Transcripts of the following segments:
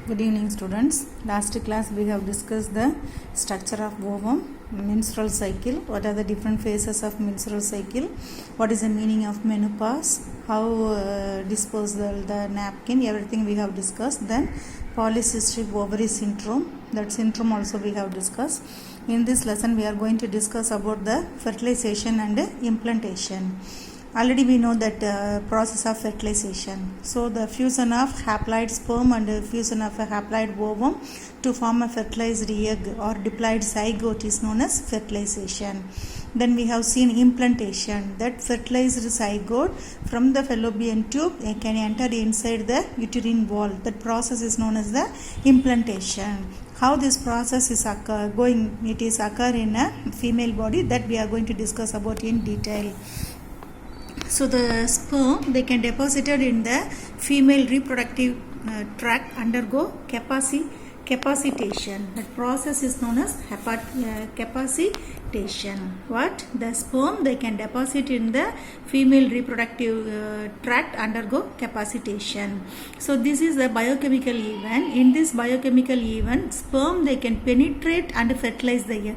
Good evening students. Last class we have discussed the structure of ovum, menstrual cycle, what are the different phases of menstrual cycle, what is the meaning of menopause, how disposal the napkin, everything we have discussed. Then polycystic ovary syndrome, that syndrome also we have discussed. In this lesson we are going to discuss about the fertilization and implantation. Already we know that process of fertilization. So the fusion of haploid sperm and fusion of a haploid ovum to form a fertilized egg or diploid zygote is known as fertilization. Then we have seen implantation, that fertilized zygote from the fallopian tube can enter inside the uterine wall. That process is known as the implantation. How this process is occur in a female body, that we are going to discuss about in detail. So the sperm, they can deposited in the female reproductive tract undergo capacitation. That process is known as capacitation. What? The sperm, they can deposit in the female reproductive tract undergo capacitation. So this is a biochemical event. In this biochemical event, sperm, they can penetrate and fertilize the egg.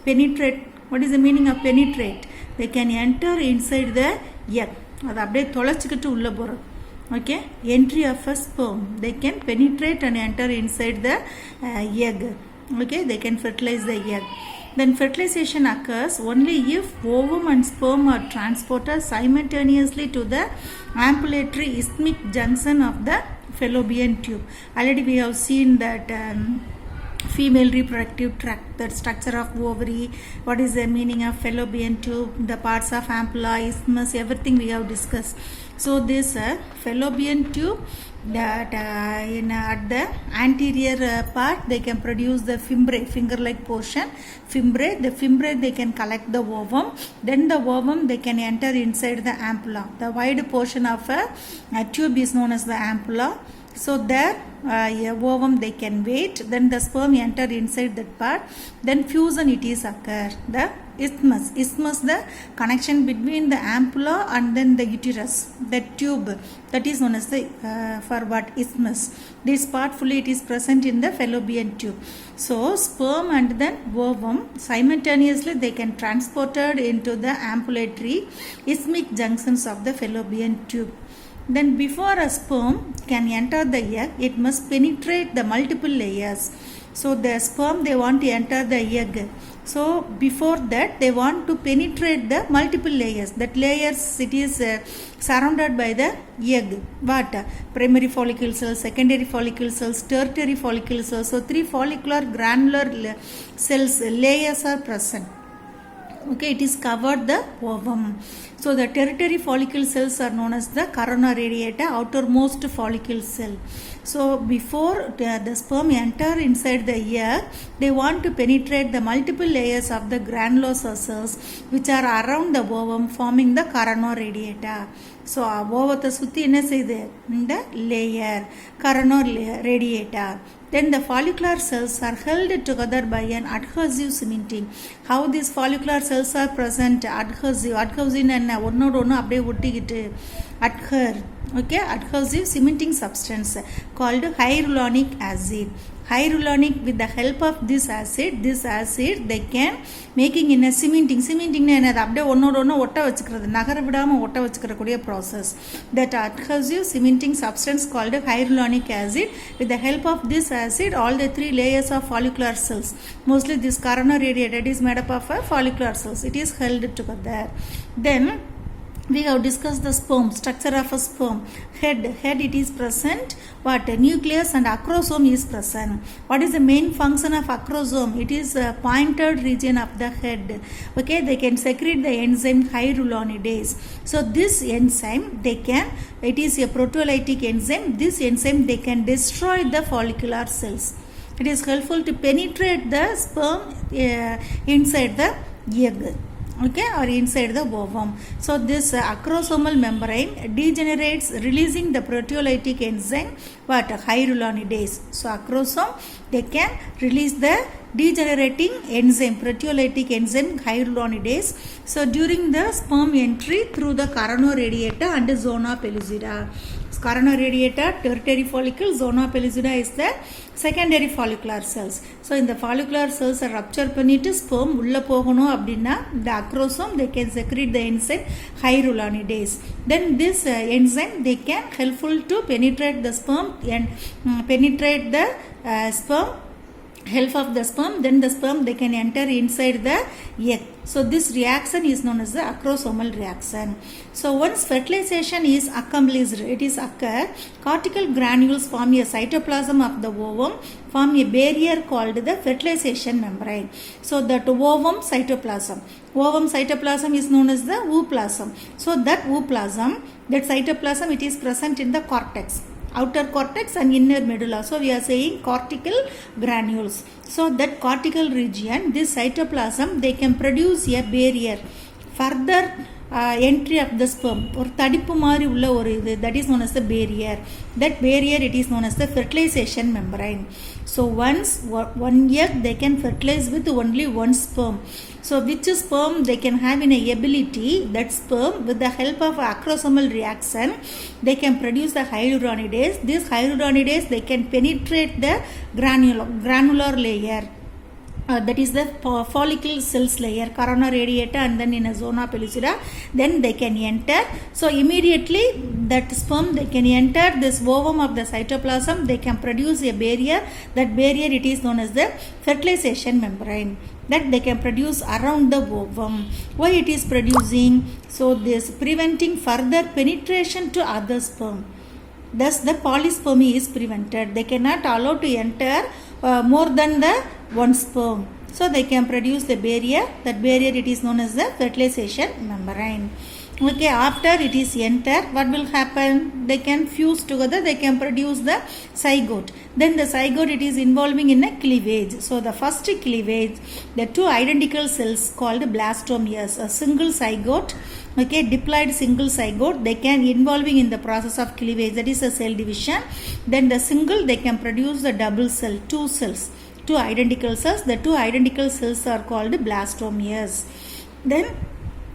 Penetrate. What is the meaning of penetrate? They can enter inside the egg. அது அப்படியே தொலைச்சிக்கிட்டு உள்ள போகிறது. Okay, entry of a sperm, they can penetrate and enter inside the egg. Okay, they can fertilize the egg. Then fertilization occurs only if ovum and sperm are transported simultaneously to the ambulatory isthmic junction of the fallopian tube. Already we have seen that female reproductive tract, that structure of ovary, what is the meaning of fallopian tube, the parts of ampulla, isthmus, everything we have discussed. So this fallopian tube, that at the anterior part they can produce the fimbriae, finger-like portion, fimbriae. The fimbriae, they can collect the ovum. Then the ovum, they can enter inside the ampulla. The wide portion of a tube is known as the ampulla. So there ovum, they can wait, then the sperm enter inside that part, then fusion it is occur. The isthmus, the connection between the ampulla and then the uterus, the tube, that is known as the for what? Isthmus. This part fully it is present in the fallopian tube. So sperm and then ovum simultaneously they can transported into the ambulatory isthmic junctions of the fallopian tube. Then before a sperm can enter the egg, it must penetrate the multiple layers. So the sperm, they want to enter the egg. So before that, they want to penetrate the multiple layers. That layers, it is surrounded by the egg. What? Primary follicle cells, secondary follicle cells, tertiary follicle cells. So 3 follicular granular cells layers are present. Okay, it is covered the ovum. So the tertiary follicle cells are known as the corona radiata, outermost follicle cell. So before the sperm enter inside the egg, they want to penetrate the multiple layers of the granulosa cells which are around the ovum, forming the corona radiata. So ovata sutti enna seidhu இந்த layer corona radiata. Then the follicular cells are held together by an adhesive cementing. How these follicular cells are present? Adhesive enna ஒன்னோட ஒன்னு அப்படியே ஒட்டிக்கிட்டு adhere. Okay, adhesive cementing substance called hyaluronic acid. Hyaluronic, with the help of this acid they can making in a cementing na enna அப்படியே ஒன்னோட ஒன்னு ஒட்ட வச்சுக்கிறது, நகர விடாம ஒட்ட வச்சுக்கிற கூடிய process. That adhesive cementing substance called hyaluronic acid. With the help of this acid, all the 3 layers of follicular cells, mostly this corona radiata, is made up of follicular cells. It is held together. Then we have discussed the sperm, structure of a sperm. Head it is present. What? Nucleus and acrosome is present. What is the main function of acrosome? It is a pointed region of the head. Okay, they can secrete the enzyme hyaluronidase. So this enzyme, it is a proteolytic enzyme. This enzyme, they can destroy the follicular cells. It is helpful to penetrate the sperm inside the egg. Okay, or inside the ovum. So this acrosomal membrane degenerates, releasing the proteolytic enzyme, what? Hyaluronidase. So acrosome, they can release the degenerating enzyme, proteolytic enzyme hyaluronidase. So during the sperm entry through the corona radiata and zona pellucida. Corona radiata, tertiary follicle, zona pellucida is the secondary follicular cells. So in the follicular cells are rupture பண்ணிட்டு sperm உள்ள போகணும் அப்படின்னா the acrosome they can secrete the enzyme hyaluronidase. Then this enzyme they can helpful to penetrate the sperm and penetrate the sperm, help of the sperm, then the sperm they can enter inside the egg. So this reaction is known as the acrosomal reaction. So once fertilization is accomplished, it is occur, cortical granules form a cytoplasm of the ovum, form a barrier called the fertilization membrane. So that ovum cytoplasm is known as the ooplasm. So that ooplasm, that cytoplasm, it is present in the cortex, outer cortex and inner medulla. So we are saying cortical granules. So that cortical region, this cytoplasm, they can produce a barrier, further entry of the sperm, or தடிப்பு மாதிரி உள்ள ஒரு இது, that is known as the barrier. That barrier, it is known as the fertilization membrane. So once one egg they can fertilize with only one sperm. So which sperm they can have in a ability, that sperm with the help of acrosomal reaction they can produce the hyaluronidase. This hyaluronidase they can penetrate the granular layer. That is the follicle cells layer, corona radiata, and then in a zona pellucida, then they can enter. So immediately that sperm they can enter this ovum of the cytoplasm, they can produce a barrier. That barrier, it is known as the fertilization membrane, that they can produce around the ovum. Why it is producing? So this preventing further penetration to other sperm. Thus the polyspermy is prevented. They cannot allow to enter more than the one sperm. So they can produce the barrier. That barrier, it is known as the fertilization membrane. Okay, after it is entered, what will happen? They can fuse together, they can produce the zygote. Then the zygote, it is involving in a cleavage. So the first cleavage, the two identical cells called blastomeres, a single zygote, okay, diploid single zygote, they can involving in the process of cleavage, that is a cell division. Then the single, they can produce the double cell, two cells, two identical cells. The two identical cells are called blastomeres. Then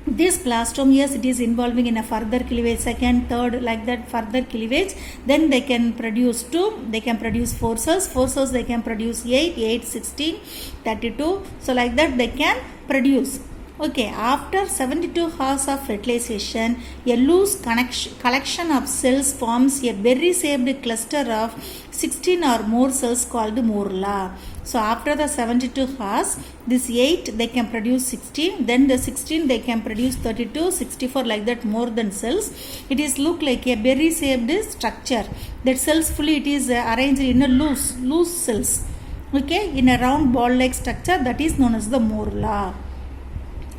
this blastomeres, it is involving in a further cleavage, second, third, like that further cleavage. Then they can produce 2, they can produce 4 cells, 4 cells they can produce 8, 8, 16, 32. So like that they can produce. Okay, after 72 hours of fertilization, a loose collection of cells forms a berry-shaped cluster of 16 or more cells called morula. So after the 72 hours, this 8 they can produce 16, then the 16 they can produce 32, 64, like that more than cells. It is look like a berry-shaped structure. That cells fully it is arranged in a loose cells. Okay, in a round ball-like structure, that is known as the morula.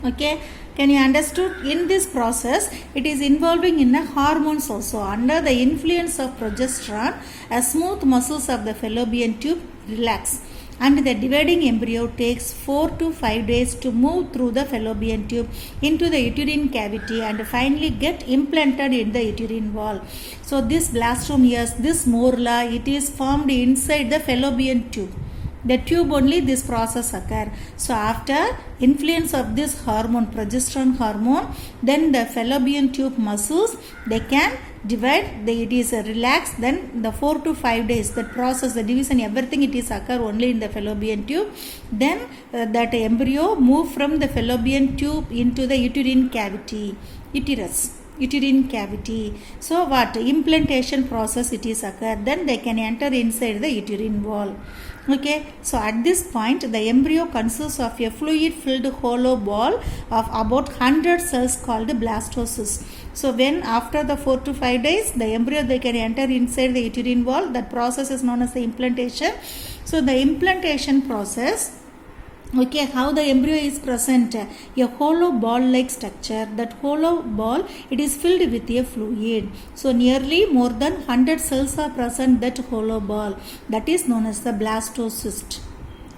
Okay, can you understood? In this process, it is involving in the hormones also. Under the influence of progesterone, a smooth muscles of the fallopian tube relax, and the dividing embryo takes 4 to 5 days to move through the fallopian tube into the uterine cavity and finally get implanted in the uterine wall. So this blastomeres, this morula, it is formed inside the fallopian tube. The tube only this process occur. So after influence of this hormone, progesterone hormone, then the fallopian tube muscles, they can divide, it is relaxed, then the 4 to 5 days, that process, the division, everything it is occur only in the fallopian tube. Then that embryo move from the fallopian tube into the uterine cavity, uterine cavity. So what? Implantation process it is occur, then they can enter inside the uterine wall. Okay, so at this point the embryo consists of a fluid filled hollow ball of about 100 cells called blastocysts. So when after the 4 to 5 days the embryo they can enter inside the uterine wall, that process is known as the implantation. So the implantation process, okay, how the embryo is present? A hollow ball like structure. That hollow ball, it is filled with a fluid. So nearly more than 100 cells are present that hollow ball. That is known as the blastocyst.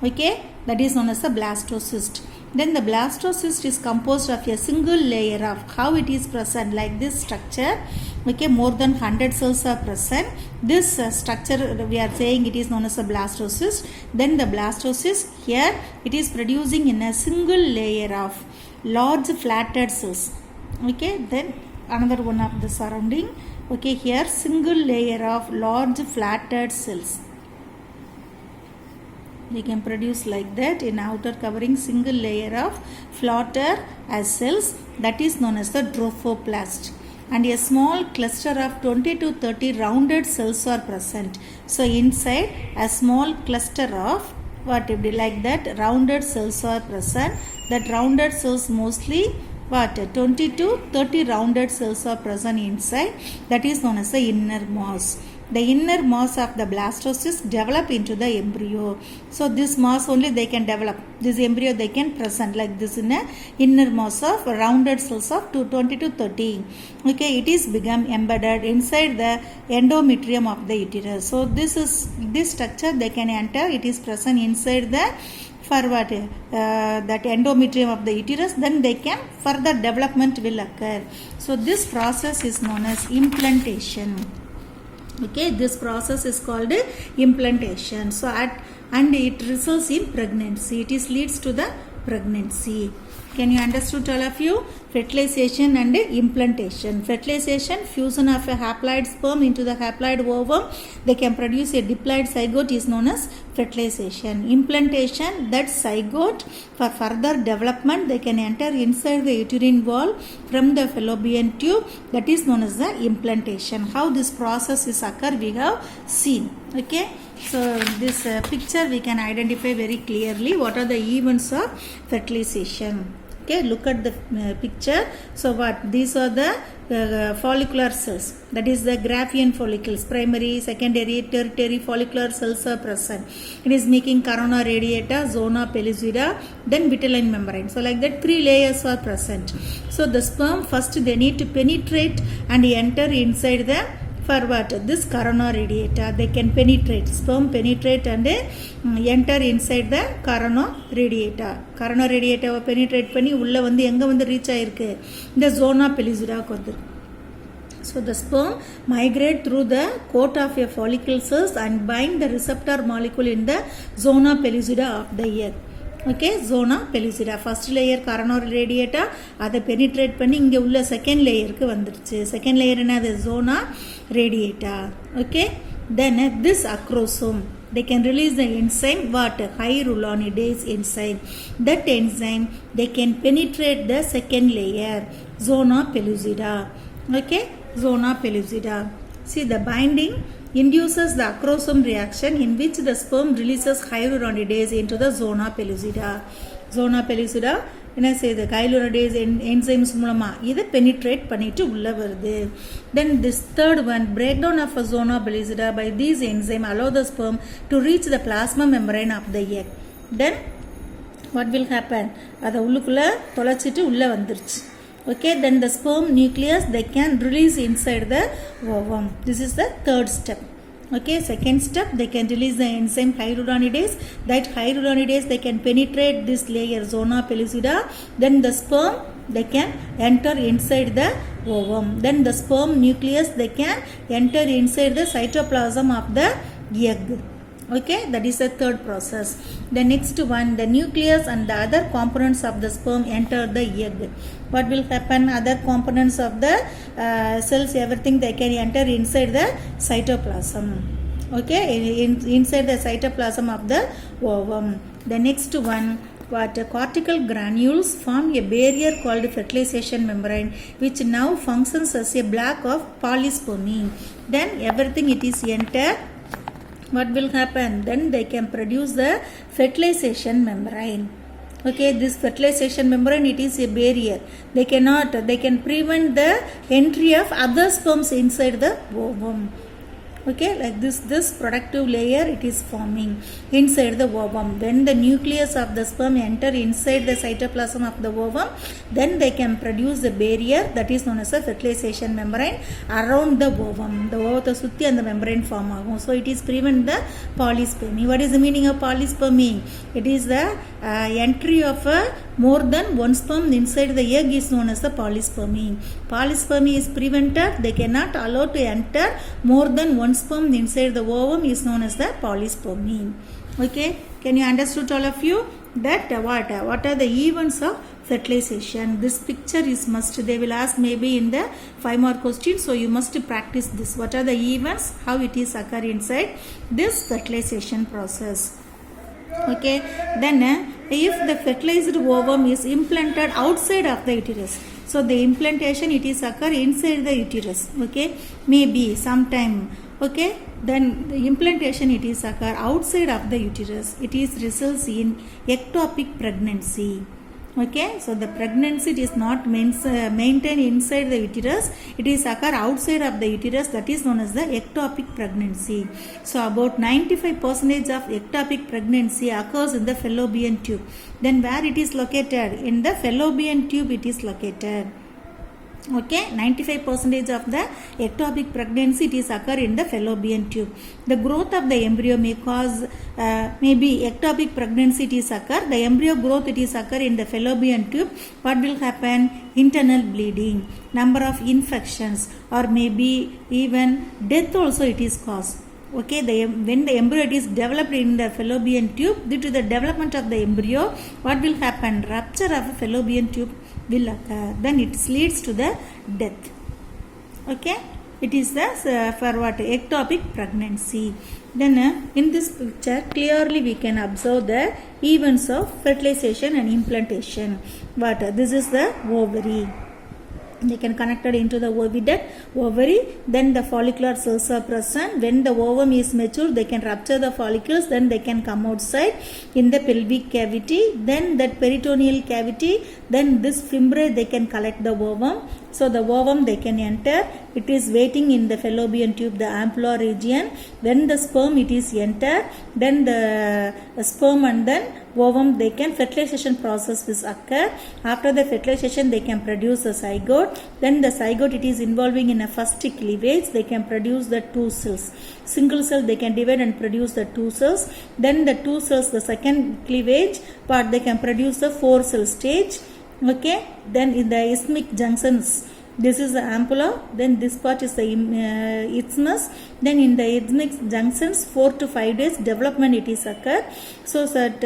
Okay, that is known as the blastocyst. Then the blastocyst is composed of a single layer of, how it is present, like this structure. Okay, more than 100 cells are present. This structure we are saying it is known as a blastocyst. Then the blastocyst here, it is producing in a single layer of large flattered cells. Okay, then another one of the surrounding Okay, here single layer of large flattered cells. They can produce like that in outer covering single layer of flatter as cells, that is known as the trophoblast, and a small cluster of 20 to 30 rounded cells are present. So inside a small cluster of what like that rounded cells are present. That rounded cells mostly 20 to 30 rounded cells are present inside, that is known as the inner mass. The inner mass of the blastocyst develop into the embryo. So this mass only they can develop. This embryo they can present like this in a inner mass of rounded cells of 20 to 30. Okay, it is become embedded inside the endometrium of the uterus. So this structure they can enter. It is present inside the that endometrium of the uterus. Then they can further development will occur. So this process is known as implantation. Okay, this process is called implantation. So and it results in pregnancy. It leads to the pregnancy. Can you understood all of you? Fertilization and implantation. Fertilization, fusion of a haploid sperm into the haploid ovum. They can produce a diploid zygote is known as fertilization. Implantation, that zygote for further development they can enter inside the uterine wall from the fallopian tube. That is known as the implantation. How this process is occur we have seen. Okay. So this picture we can identify very clearly what are the events of fertilization. Okay, look at the picture. So what these are the follicular cells, that is the Graafian follicles, primary, secondary, tertiary follicular cells are present. It is making corona radiata, zona pellucida, then vitelline membrane. So like that 3 layers are present. So the sperm first they need to penetrate and enter inside the for what? This corona radiata. They can penetrate, sperm penetrate and enter inside the corona radiata. Corona radiata penetrate பண்ணி உள்ள வந்து எங்க வந்து reach ஆயிருக்கு, இந்த zona pellucida வந்து. So the sperm migrate through the coat of a follicle cells and bind the receptor molecule in the zona pellucida of the egg. Okay, zona pellucida first layer coronary radiata அதை penetrate பண்ணி இங்க உள்ள second layer க்கு வந்துருச்சு. Second layer என்னது? zona radiata. Okay, then this acrosome they can release the enzyme what? Hyaluronidase enzyme. That enzyme they can penetrate the second layer, zona pellucida. Okay, zona pellucida. See the binding induces the acrosome reaction in which the sperm releases hyaluronidase into the zona pellucida. Zona pellucida என்ன செய்யுது? hyaluronidase enzymes மூலமா இதை penetrate பண்ணிட்டு உள்ள வருது. Then this third one, breakdown of a zona pellucida by these enzymes allow the sperm to reach the plasma membrane of the egg. Then what will happen? அதை உள்ளுக்குள்ள தொலைச்சிட்டு உள்ள வந்துருச்சு. Okay, then the sperm nucleus they can release inside the ovum. This is the third step. Okay, second step they can release the enzyme hyaluronidase. That hyaluronidase they can penetrate this layer, zona pellucida. Then the sperm they can enter inside the ovum. Then the sperm nucleus they can enter inside the cytoplasm of the egg. Okay, that is the third process. The next one, the nucleus and the other components of the sperm enter the egg. What will happen? Other components of the cells, everything they can enter inside the cytoplasm. Okay, inside the cytoplasm of the ovum. The next one, what? Cortical granules form a barrier called fertilization membrane, which now functions as a block of polyspermy. Then everything it is entered. What will happen? Then they can produce the fertilization membrane. Okay, this fertilization membrane it is a barrier. They can prevent the entry of other sperms inside the ovum. Okay, like this productive layer it is forming inside the ovum. When the nucleus of the sperm enter inside the cytoplasm of the ovum, then they can produce the barrier that is known as a fertilization membrane around the ovum. The ovum சுத்தி அந்த membrane form ஆகும். So it is prevent the polyspermy. What is the meaning of polyspermy? It is the entry of more than one sperm inside the egg is known as the polyspermy. Polyspermy is prevented. They cannot allow to enter more than one sperm inside the ovum is known as the polyspermy. Okay, can you understood all of you that what are the events of fertilization. This picture is must. They will ask maybe in the 5-mark question. So you must practice this. What are the events? How it is occur inside this fertilization process. Okay. Then if the fertilized ovum is implanted outside of the uterus. So the implantation it is occur inside the uterus. Okay. Maybe sometime. Okay, then the implantation it is occur outside of the uterus. It is results in ectopic pregnancy. Okay, so the pregnancy it is not maintained inside the uterus. It is occur outside of the uterus. That is known as the ectopic pregnancy. So about 95% of ectopic pregnancy occurs in the fallopian tube. Then where it is located? In the fallopian tube it is located. Okay, 95% of the ectopic pregnancy it is occur in the fallopian tube. The growth of the embryo may cause maybe ectopic pregnancy it is occur. The embryo growth it is occur in the fallopian tube. What will happen? Internal bleeding, number of infections, or maybe even death also it is caused. Okay, when the embryo is developed in the fallopian tube, due to the development of the embryo, what will happen? Rupture of a fallopian tube will occur. Then it leads to the death. Okay, it is the for what? Ectopic pregnancy. Then in this picture clearly we can observe the events of fertilization and implantation. What? This is the ovary. They can connected into the oviduct, ovary. Then the follicular cells are present. When the ovum is mature, they can rupture the follicles. Then they can come outside in the pelvic cavity. Then that peritoneal cavity. Then this fimbriae they can collect the ovum. So the ovum they can enter. It is waiting in the fallopian tube, the ampulla region. When the sperm it is enter, then the sperm and then ovum they can fertilization process will occur. After the fertilization they can produce a zygote. Then the zygote it is involving in a first cleavage. They can produce the 2 cells. Single cell they can divide and produce the 2 cells. Then the 2 cells, the second cleavage part they can produce the 4 cell stage. Okay, then in the isthmic junctions, this is the ampulla, then this part is the isthmus. Then in the isthmic junctions 4 to 5 days development it is occur. So that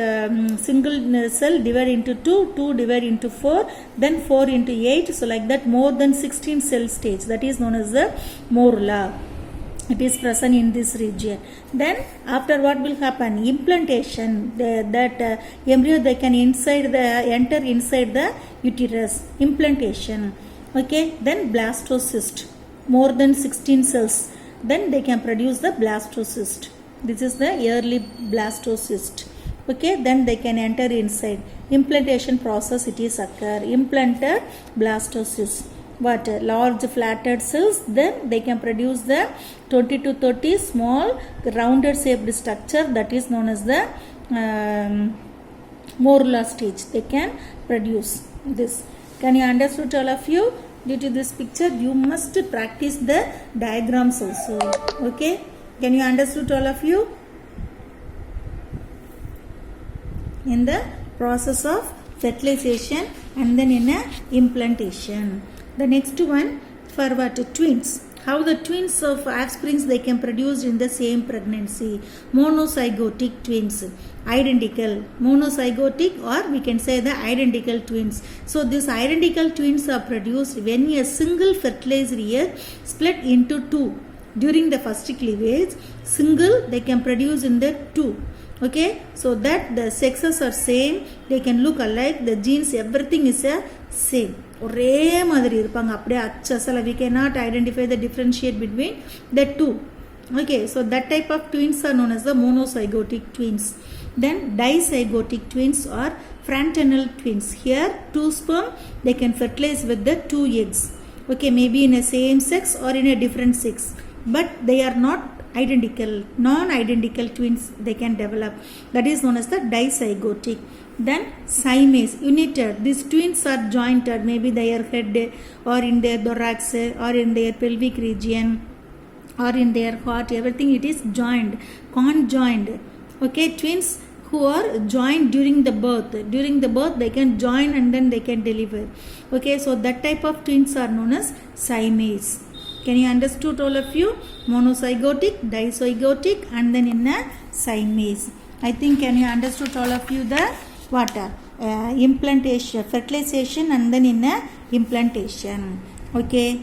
single cell divide into 2, 2 divide into 4, then 4 into 8. So like that more than 16 cell stage, that is known as the morula. It is present in this region. Then after what will happen? Implantation. That embryo they can enter inside the uterus. Implantation. Okay. Then blastocyst. More than 16 cells. Then they can produce the blastocyst. This is the early blastocyst. Okay. Then they can enter inside. Implantation process it is occur. Implanted blastocyst. What? Large flattened cells. Then they can produce the 20 to 30 small rounded shaped structure, that is known as the morula stage. They can produce this. Can you understand all of you? Due to this picture you must practice the diagrams also. Okay, can you understand all of you? In the process of fertilization and then in a implantation. The next one for what? Twins. How the twins of offsprings they can produce in the same pregnancy. Monozygotic twins. Identical. Monozygotic, or we can say the identical twins. So these identical twins are produced when a single fertilized egg split into 2. During the first cleavage, single they can produce in the 2. Okay, so that the sexes are same, they can look alike, the genes everything is a same. ஒரே மாதிரி இருப்பாங்க அப்படியே அச்சசல. we cannot identify the differentiate between the two. Okay, so that type of twins are known as the monozygotic twins. Then dizygotic twins or fraternal twins. Here 2 sperm they can fertilize with the 2 eggs. Okay, maybe in a same sex or in a different sex, but they are not identical. Non-identical twins they can develop, that is known as the dizygotic. Then siamese, united. These twins are jointed, maybe their head or in their thorax or in their pelvic region or in their heart, everything it is joined, conjoined. Okay, twins who are joined during the birth. During the birth they can join and then they can deliver. Okay, so that type of twins are known as siamese. Can you understood all of you? Monozygotic, dizygotic and then in a siamese. I think can you understood all of you the what? implantation, fertilization and then in a implantation. Okay.